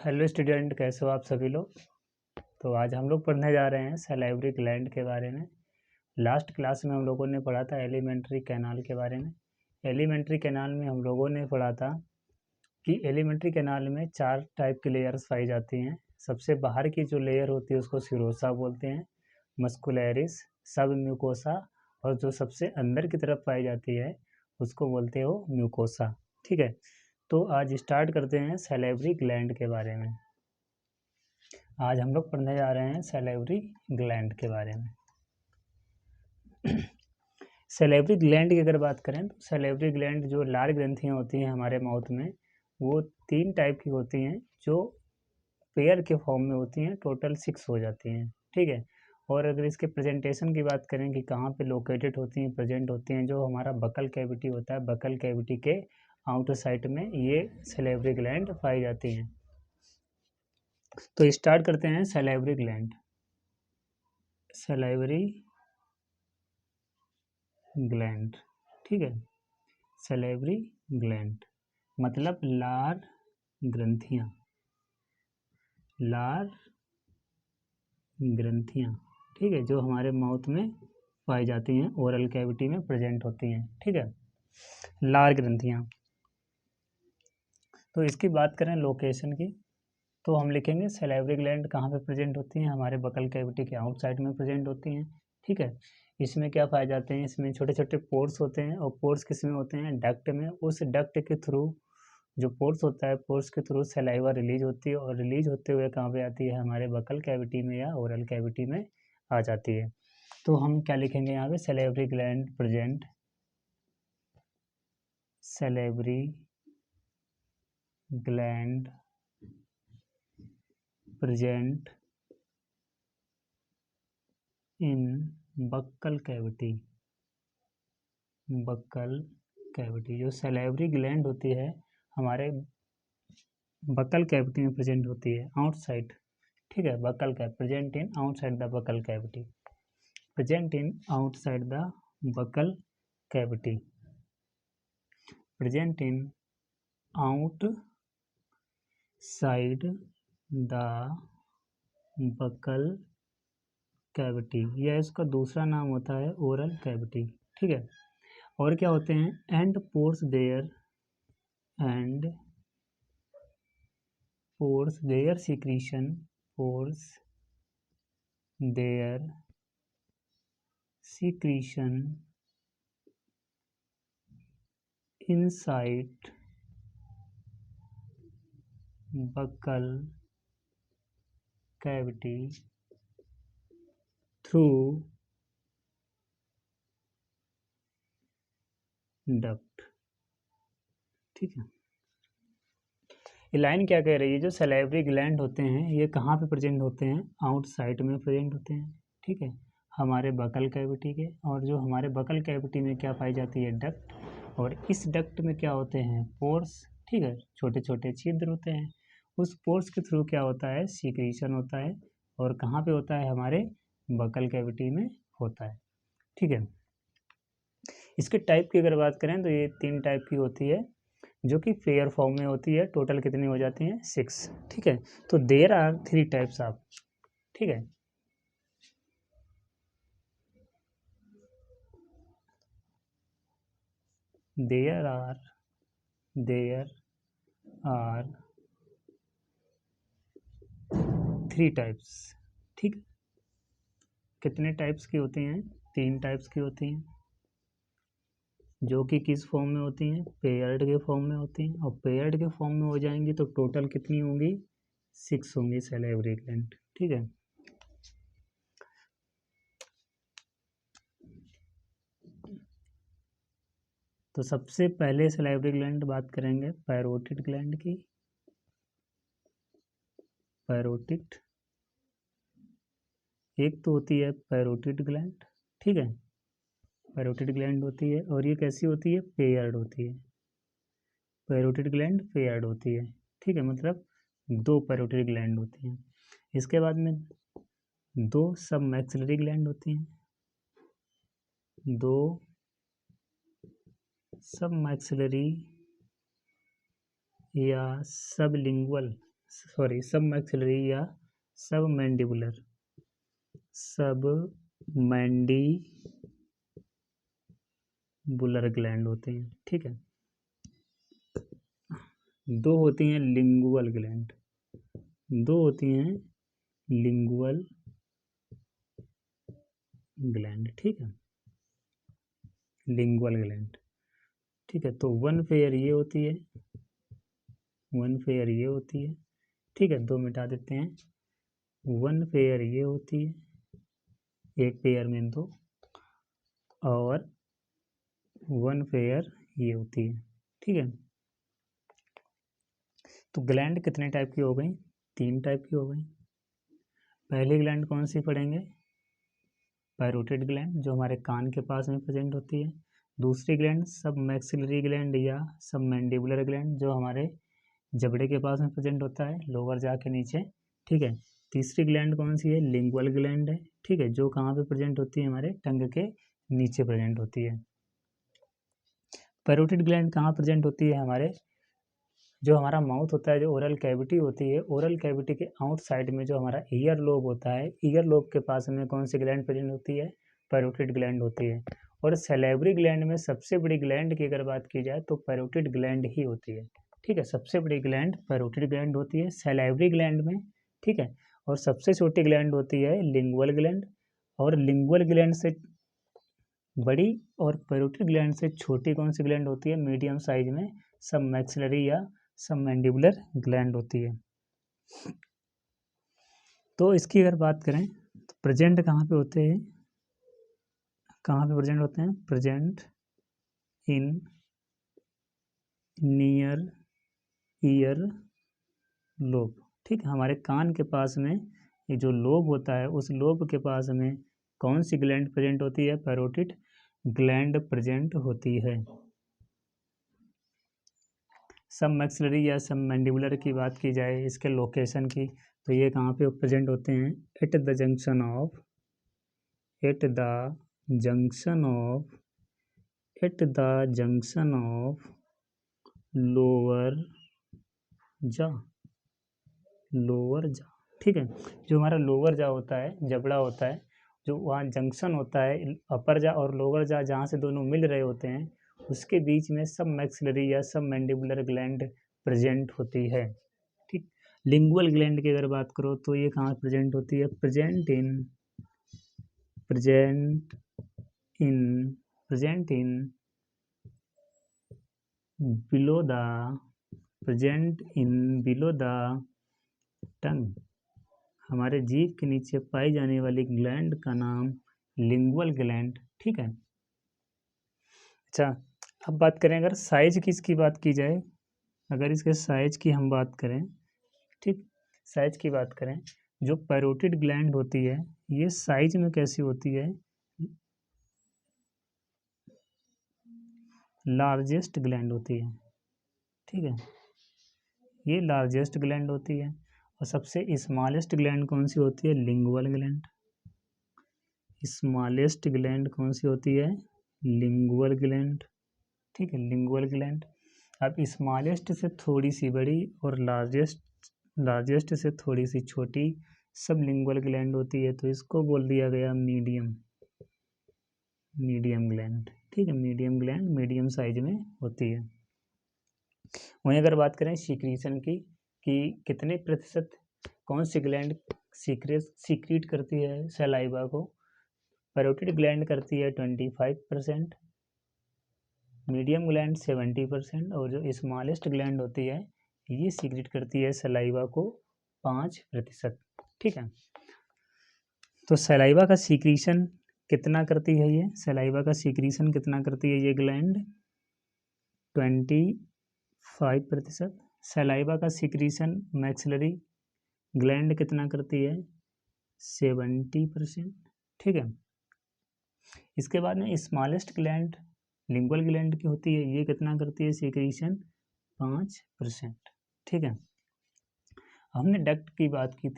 Hello student, कैसे हो आप सभी लोग। तो आज हम लोग पढ़ने जा रहे हैं सैलिवरी ग्लैंड के बारे में। लास्ट क्लास में हम लोगों ने पढ़ा था एलिमेंट्री कैनाल के बारे में। एलिमेंट्री कैनाल में हम लोगों ने पढ़ा था कि एलिमेंट्री कैनाल में 4 टाइप की लेयर्स पाई जाती हैं। सबसे बाहर की जो लेयर होती है उसको सिरोसा बोलते हैं, मस्कुलैरिस, सब म्यूकोसा, और जो सबसे अंदर की तरफ पाई जाती है उसको बोलते हो म्यूकोसा। ठीक है, तो आज स्टार्ट करते हैं सैलिवरी ग्लैंड के बारे में। आज हम लोग पढ़ने जा रहे हैं सैलिवरी ग्लैंड के बारे में। सैलिवरी ग्लैंड की अगर बात करें तो सैलिवरी ग्लैंड जो लाल ग्रंथियाँ होती हैं हमारे माउथ में, वो 3 टाइप की होती हैं जो पेयर के फॉर्म में होती हैं। टोटल 6 हो जाती हैं। ठीक है, और अगर इसके प्रेजेंटेशन की बात करें कि कहाँ पे लोकेटेड होती हैं, प्रेजेंट होती हैं, जो हमारा बकल कैविटी होता है, बकल कैविटी के आउटर साइड में ये सैलिवरी ग्लैंड पाई जाती हैं। तो स्टार्ट करते हैं सैलिवरी ग्लैंड। सैलिवरी ग्लैंड, ठीक है, सैलिवरी ग्लैंड मतलब लार ग्रंथियाँ, लार ग्रंथियाँ, ठीक है, जो हमारे माउथ में पाई जाती हैं, ओरल कैविटी में प्रेजेंट होती हैं। ठीक है, लार ग्रंथियाँ। तो इसकी बात करें लोकेशन की, तो हम लिखेंगे सैलिवरी ग्लैंड कहाँ पे प्रेजेंट होती हैं, हमारे बकल कैविटी के आउटसाइड में प्रेजेंट होती हैं। ठीक है, इसमें क्या पाए जाते हैं, इसमें छोटे छोटे पोर्स होते हैं, और पोर्स किस में होते हैं, डक्ट में। उस डक्ट के थ्रू जो पोर्स होता है, पोर्स के थ्रू सलाइवा रिलीज होती है, और रिलीज होते हुए कहाँ पे आती है, हमारे बकल कैविटी में या ओरल कैविटी में आ जाती है। तो हम क्या लिखेंगे यहाँ पे, salivary gland present, salivary gland present in buccal cavity. Buccal cavity, जो सैलिवरी ग्लैंड होती है हमारे बक्कल कैविटी में प्रेजेंट होती है आउटसाइड। ठीक है, buccal cavity present in outside the buccal cavity, present in outside the buccal cavity, present in outside the buccal cavity, यह इसका दूसरा नाम होता है ओरल कैविटी। ठीक है, और क्या होते हैं, and pores their, and pores their secretion, pores their secretion inside buccal cavity through duct। ठीक है, ये लाइन क्या कह रही है, जो सैलिवरी ग्लैंड होते हैं ये कहाँ पे प्रेजेंट होते हैं, आउटसाइड में प्रेजेंट होते हैं। ठीक है, हमारे बकल कैविटी के, और जो हमारे बकल कैविटी में क्या पाई जाती है, डक्ट, और इस डक्ट में क्या होते हैं, पोर्स। ठीक है, छोटे छोटे छिद्र होते हैं, उस पोर्स के थ्रू क्या होता है, सीक्रीशन होता है, और कहाँ पे होता है, हमारे बकल कैविटी में होता है। ठीक है, इसके टाइप की अगर बात करें तो ये 3 टाइप की होती है, जो कि पेयर फॉर्म में होती है। टोटल कितनी हो जाती हैं, 6। ठीक है, तो देयर आर 3 टाइप्स ऑफ। ठीक है, देयर आर 3 टाइप्स। ठीक, कितने टाइप्स की होती हैं, 3 टाइप्स की होती हैं, जो कि किस फॉर्म में होती हैं, पेयर्ड के फॉर्म में होती हैं, और पेयर्ड के फॉर्म में हो जाएंगी तो टोटल कितनी होंगी, 6 होंगी सैलिवरी ग्लैंड। ठीक है, तो सबसे पहले सैलिवरी ग्लैंड बात करेंगे पैरोटिड ग्लैंड की। पैरोटिड, एक तो होती है पैरोटिड ग्लैंड। ठीक है, पैरोटिड ग्लैंड होती है, और ये कैसी होती है, पेयर्ड होती है। पैरोटिड ग्लैंड पेयर्ड होती है। ठीक है, मतलब 2 पैरोटिड ग्लैंड होती हैं। इसके बाद में 2 सब मैक्सिलरी ग्लैंड होती हैं, 2 सब मैक्सिलरी या सबलिंगुअल सॉरी सब मैक्सिलरी या सब मैंडिबुलर ग्लैंड होते हैं। ठीक है, दो होती हैं लिंगुअल ग्लैंड, दो होती हैं लिंगुअल ग्लैंड। ठीक है, लिंगुअल ग्लैंड। ठीक है, तो वन पेयर ये होती है, वन पेयर ये होती है। ठीक है, दो मिटा देते हैं, वन पेयर ये होती है, एक पेयर में दो, और वन पेयर ये होती है। ठीक है, तो ग्लैंड कितने टाइप की हो गई? 3 टाइप की हो गई। पहली ग्लैंड कौन सी पढ़ेंगे? पैरोटिड ग्लैंड, जो हमारे कान के पास में प्रेजेंट होती है। दूसरी ग्लैंड सब मैक्सिलरी ग्लैंड या सब मैंडिबुलर ग्लैंड, जो हमारे जबड़े के पास में प्रेजेंट होता है, लोअर जा के नीचे। ठीक है, तीसरी ग्लैंड कौन सी है? लिंगुअल ग्लैंड है। ठीक है, जो कहाँ पे प्रेजेंट होती है? हमारे टंग के नीचे प्रेजेंट होती है। पैरोटिड ग्लैंड कहाँ प्रेजेंट होती है? हमारे जो हमारा माउथ होता है, जो ओरल कैविटी होती है, ओरल कैविटी के आउटसाइड में जो हमारा ईयर लोब होता है, ईयर लोब के पास में कौन सी ग्लैंड प्रेजेंट होती है? पैरोटिड ग्लैंड होती है। और सैलिवरी ग्लैंड में सबसे बड़ी ग्लैंड की अगर बात की जाए तो पैरोटिड ग्लैंड ही होती है। ठीक है, सबसे बड़ी ग्लैंड पैरोटिड ग्लैंड होती है सैलिवरी ग्लैंड में। ठीक है, और सबसे छोटी ग्लैंड होती है लिंगुअल ग्लैंड, और लिंगुअल ग्लैंड से बड़ी और पैरोटिड ग्लैंड से छोटी कौन सी ग्लैंड होती है? मीडियम साइज में सब मैक्सिलरी या सब मैंडिबुलर ग्लैंड होती है। तो इसकी अगर बात करें तो प्रेजेंट कहाँ पे होते हैं? कहाँ पे प्रेजेंट होते हैं? Present in near ear lobe. ठीक है, हमारे कान के पास में ये जो लोब होता है, उस लोब के पास में कौन सी ग्लैंड प्रेजेंट होती है? पैरोटिड ग्लैंड प्रेजेंट होती है। सब मैक्सिलरी या सब मैंडिबुलर की बात की जाए, इसके लोकेशन की, तो ये कहाँ पे प्रेजेंट होते हैं? At the junction of at the junction of at the junction of lower जा, लोअर जा। ठीक है, जो हमारा लोअर जा होता है, जबड़ा होता है, जो वहाँ जंक्शन होता है अपर जा और लोअर जा, जहाँ से दोनों मिल रहे होते हैं, उसके बीच में सब मैक्सिलरी या सब मैंडिबुलर ग्लैंड प्रेजेंट होती है। ठीक, लिंगुअल ग्लैंड की अगर बात करो तो ये कहाँ प्रेजेंट होती है? Present in below the tongue. हमारे जीभ के नीचे पाई जाने वाली ग्लैंड का नाम लिंगुअल ग्लैंड। ठीक है, अच्छा, अब बात करें अगर साइज की, इसकी बात की जाए, अगर इसके साइज की हम बात करें, ठीक, साइज की बात करें, जो पैरोटिड ग्लैंड होती है ये साइज में कैसी होती है? लार्जेस्ट ग्लैंड होती है। ठीक है, ये लार्जेस्ट ग्लैंड होती है। और सबसे स्मॉलेस्ट ग्लैंड कौन सी होती है? Lingual gland. स्मॉलेस्ट ग्लैंड कौन सी होती है? Lingual gland. ठीक है, लिंगुअल ग्लैंड। अब स्मॉलेस्ट से थोड़ी सी बड़ी और लार्जेस्ट से थोड़ी सी छोटी सब लिंगुअल ग्लैंड होती है, तो इसको बोल दिया गया मीडियम ग्लैंड। ठीक है, मीडियम ग्लैंड मीडियम साइज में होती है। वहीं अगर बात करें सीक्रीशन की, कि कितने प्रतिशत कौन सी ग्लैंड सीक्रेट करती है सलाइवा को? पैरोटिड ग्लैंड करती है 25%, मीडियम ग्लैंड 70%, और जो स्मॉलेस्ट ग्लैंड होती है ये सीक्रेट करती है सलाइवा को 5%। ठीक है, तो सलाइवा का सीक्रीशन कितना करती है ये? सलाइवा का सीक्रीशन कितना करती है ये ग्लैंड? 25%। सलाइवा का सीक्रीशन मैक्सिलरी ग्लैंड कितना करती है? 70%। ठीक है, इसके बाद में स्मॉलेस्ट ग्लैंड लिंगुअल ग्लैंड की होती है, ये कितना करती है सीक्रीशन? 5%। ठीक है, हमने डक्ट की बात की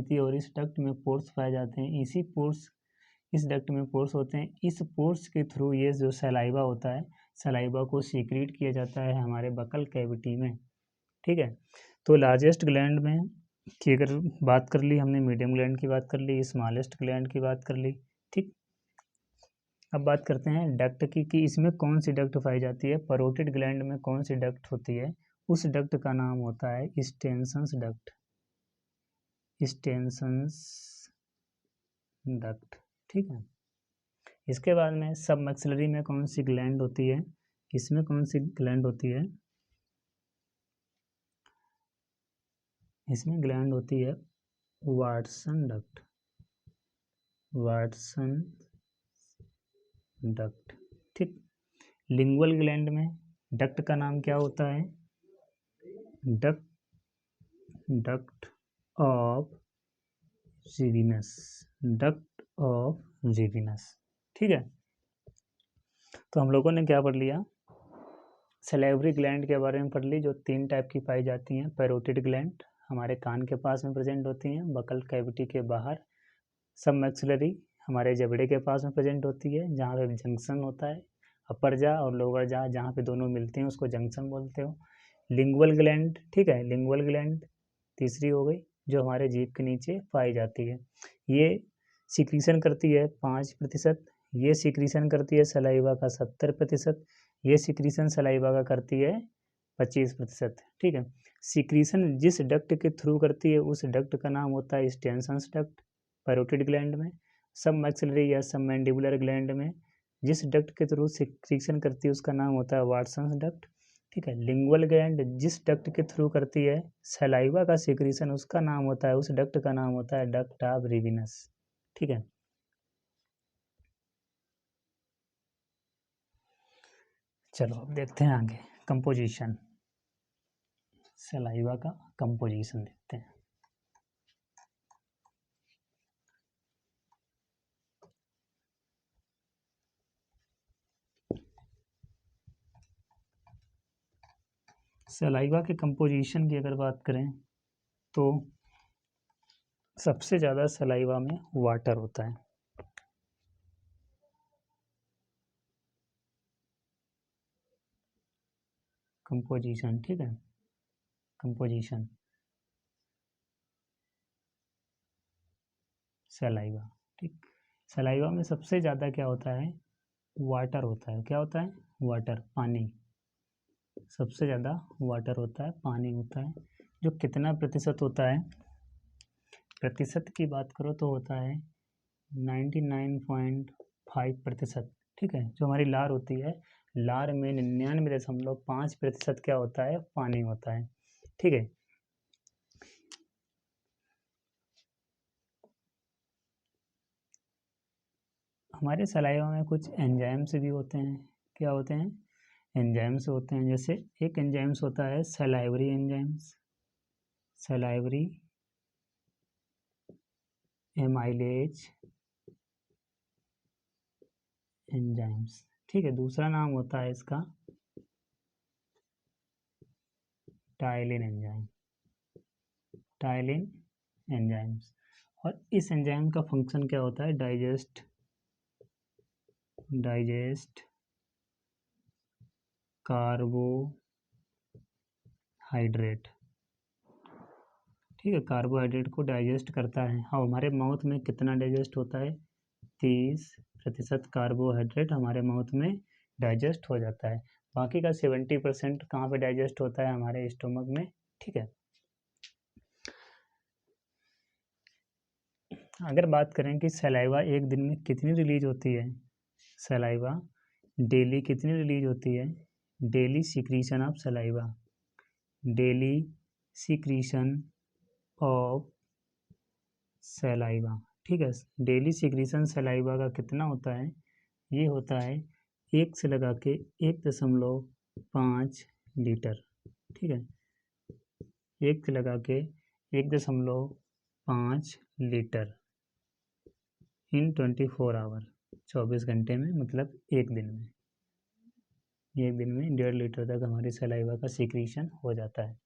थी, और इस डक्ट में पोर्स पाए जाते हैं। इस डक्ट में पोर्स होते हैं, इस पोर्स के थ्रू ये जो सलाइवा होता है, सलाइवा को सीक्रेट किया जाता है हमारे बकल कैविटी में। ठीक है। तो लार्जेस्ट ग्लैंड में की अगर बात कर ली हमने, मीडियम ग्लैंड की बात कर ली, स्मॉलेस्ट ग्लैंड की बात कर ली, ठीक। अब बात करते हैं डक्ट की कि इसमें कौन सी डक्ट पाई जाती है। पैरोटिड ग्लैंड में कौन सी डक्ट होती है, उस डक्ट का नाम होता है स्टेनसन्स डक्ट, स्टेनसन्स डक्ट, ठीक है। इसके बाद में सब मैक्सिलरी में कौन सी ग्लैंड होती है, इसमें कौन सी ग्लैंड होती है, इसमें ग्लैंड होती है वाटसन डक्ट, वाटसन डक्ट, ठीक। लिंगुअल ग्लैंड में डक्ट का नाम क्या होता है, duct, duct of Rivinus, duct of Rivinus, ठीक है। तो हम लोगों ने क्या पढ़ लिया, सैलिवरी ग्लैंड के बारे में पढ़ ली, जो 3 टाइप की पाई जाती हैं। पैरोटिड ग्लैंड हमारे कान के पास में प्रेजेंट होती हैं, बकल कैविटी के बाहर। सब मैक्सिलरी हमारे जबड़े के पास में प्रेजेंट होती है, जहाँ पे जंक्शन होता है, अपर जा और लोअर जा जहाँ पे दोनों मिलते हैं उसको जंक्शन बोलते हो। लिंगुअल ग्लैंड, ठीक है, लिंगुअल ग्लैंड तीसरी हो गई, जो हमारे जीभ के नीचे पाई जाती है। ये सिक्रीशन करती है 5%, ये सिक्रीशन करती है सलाइवा का 70%, ये सिक्रीशन सलाइवा का करती है 25%, ठीक है। सिक्रीशन जिस डक्ट के थ्रू करती है उस डक्ट का नाम होता है स्टेनसन्स डक्ट पैरोटिड ग्लैंड में। सब मैक्सिलरी या सब मैंडिबुलर ग्लैंड में जिस डक्ट के थ्रू सिक्रीशन करती है उसका नाम होता है वाटसन्स डक्ट, ठीक है। लिंगुअल ग्लैंड जिस डक्ट के थ्रू करती है सलाइवा का सिक्रीशन उसका नाम होता है, उस डक्ट का नाम होता है डक्ट ऑफ रिविनस, ठीक है। चलो अब देखते हैं आगे कंपोजिशन, सलाइवा का कंपोजिशन देखते हैं। सलाइवा के कंपोजिशन की अगर बात करें तो सबसे ज़्यादा सलाइवा में वाटर होता है, कंपोजिशन, ठीक है, कंपोजिशन सलाइवा, ठीक। सलाइवा में सबसे ज़्यादा क्या होता है, वाटर होता है। क्या होता है, वाटर, पानी, सबसे ज़्यादा वाटर होता है, पानी होता है। जो कितना प्रतिशत होता है, प्रतिशत की बात करो तो होता है 99.5%, ठीक है। जो हमारी लार होती है, लार में 99.5% क्या होता है, पानी होता है, ठीक है। हमारे सलाइवा में कुछ एंजाइम्स भी होते हैं। क्या होते हैं, एंजाइम्स होते हैं। जैसे एक एंजाइम्स होता है salivary enzymes, salivary amylase enzymes, ठीक है। दूसरा नाम होता है इसका टाइलिन एंजाइम, टाइलिन एंजाइम्स। और इस एंजाइम का फंक्शन क्या होता है, डाइजेस्ट, डाइजेस्ट कार्बोहाइड्रेट, ठीक है, कार्बोहाइड्रेट को डाइजेस्ट करता है। हाँ, हमारे माउथ में कितना डाइजेस्ट होता है, 30% कार्बोहाइड्रेट हमारे माउथ में डाइजेस्ट हो जाता है। बाकी का 70% कहाँ पे डाइजेस्ट होता है, हमारे स्टोमक में, ठीक है। अगर बात करें कि सलाइवा एक दिन में कितनी रिलीज होती है, सलाइवा डेली कितनी रिलीज होती है, daily secretion of saliva, daily secretion of saliva, ठीक है। डेली सिक्रीशन सलाइवा का कितना होता है, ये होता है 1 से लगा के 1.5 लीटर, ठीक है, 1 से लगा के 1.5 लीटर इन 24 आवर, 24 घंटे में, मतलब एक दिन में, एक दिन में 1.5 लीटर तक हमारी सलाइवा का सिक्रीशन हो जाता है।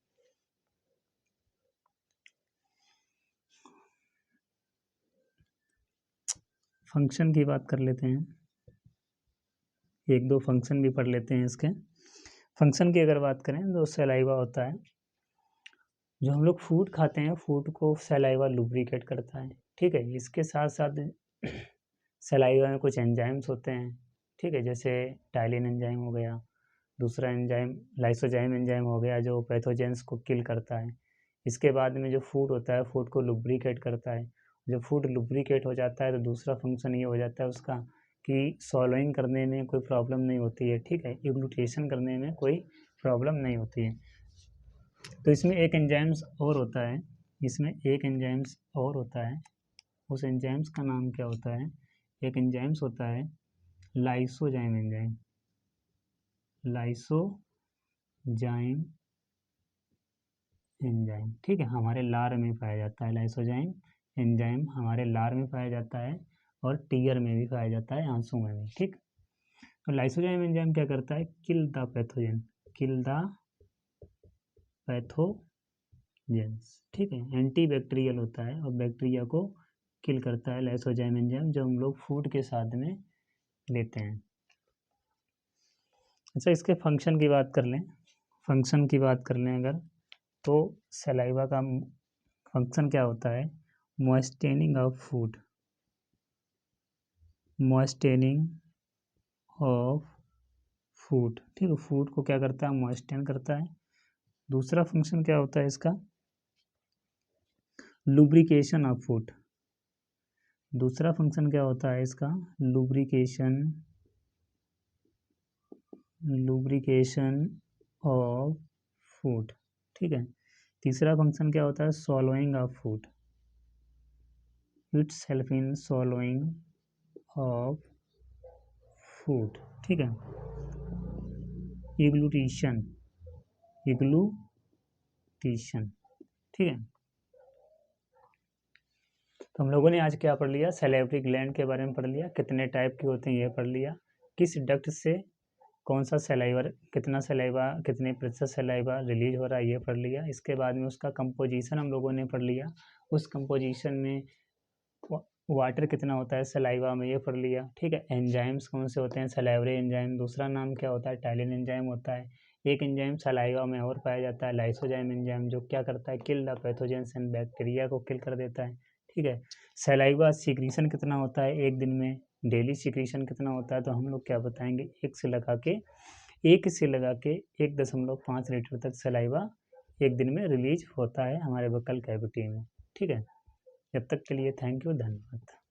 फंक्शन की बात कर लेते हैं, एक दो फंक्शन भी पढ़ लेते हैं इसके। फंक्शन की अगर बात करें तो सलाइवा होता है जो हम लोग फूड खाते हैं, फूड को सलाइवा लुब्रिकेट करता है, ठीक है। इसके साथ साथ सलाइवा में कुछ एंजाइम्स होते हैं, ठीक है, जैसे टाइलिन एंजाइम हो गया, दूसरा एंजाइम लाइसोजाइम एंजाइम हो गया जो पैथोजेंस को किल करता है। इसके बाद में जो फूड होता है, फूड को लुब्रिकेट करता है। जब फूड लुब्रिकेट हो जाता है तो दूसरा फंक्शन ये हो जाता है उसका कि सॉलोइंग करने में कोई प्रॉब्लम नहीं होती है, ठीक है, एग्लूटेशन करने में कोई प्रॉब्लम नहीं होती है। तो इसमें एक एंजाइम्स और होता है, इसमें एक एंजाइम्स और होता है, उस एंजाइम्स का नाम क्या होता है, एक एंजाइम्स होता है लाइसोजाइम एंजाइम, लाइसोजाइम एंजाइम, ठीक है, हमारे लार में पाया जाता है। लाइसोजाइम एंजाइम हमारे लार में पाया जाता है और टीयर में भी पाया जाता है, आंसू में भी, ठीक। तो लाइसोजाइम एंजाइम क्या करता है, kill the pathogen, kill the pathogens, ठीक है, एंटी बैक्टीरियल होता है और बैक्टीरिया को किल करता है लाइसोजाइम एंजाइम, जो हम लोग फूड के साथ में लेते हैं। अच्छा, इसके फंक्शन की बात कर लें, फंक्शन की बात कर लें अगर, तो सलाइवा का फंक्शन क्या होता है, मॉइस्चनिंग ऑफ फूड, मॉइस्चनिंग ऑफ फूड, ठीक है, फूड को क्या करता है, मॉइस्चन करता है। दूसरा फंक्शन क्या होता है इसका, लुब्रिकेशन ऑफ फूड, दूसरा फंक्शन क्या होता है इसका, लुब्रिकेशन, लुब्रिकेशन ऑफ फूड, ठीक है। तीसरा फंक्शन क्या होता है, सॉलोइंग of food, it's help in सॉलोइंग of food, ठीक है। इग्लूटेशन, इग्लूटेशन, ठीक है। तो हम लोगों ने आज क्या पढ़ लिया, सैलिवरी ग्लैंड के बारे में पढ़ लिया, कितने टाइप के होते हैं ये पढ़ लिया, किस डक्ट से कौन सा सलाइवा, कितना सलाइवा, कितने प्रतिशत सलाइवा रिलीज हो रहा है ये पढ़ लिया। इसके बाद में उसका कंपोजिशन हम लोगों ने पढ़ लिया, उस कंपोजिशन में वाटर कितना होता है सलाइवा में ये पढ़ लिया, ठीक है। एंजाइम्स कौन से होते हैं, सलाइवरी एंजाइम, दूसरा नाम क्या होता है, टाइलिन एंजाइम होता है। एक एंजाइम सलाइवा में और पाया जाता है, लाइसोजाइम एंजाइम, जो क्या करता है, kill the pathogens and bacteria को किल कर देता है, ठीक है। सलाइवा सीक्रेशन कितना होता है एक दिन में, डेली सीक्रेशन कितना होता है, तो हम लोग क्या बताएंगे, 1 लीटर तक सलाइवा एक दिन में रिलीज होता है हमारे बकल कैविटी में, ठीक है। जब तक के लिए थैंक यू, धन्यवाद।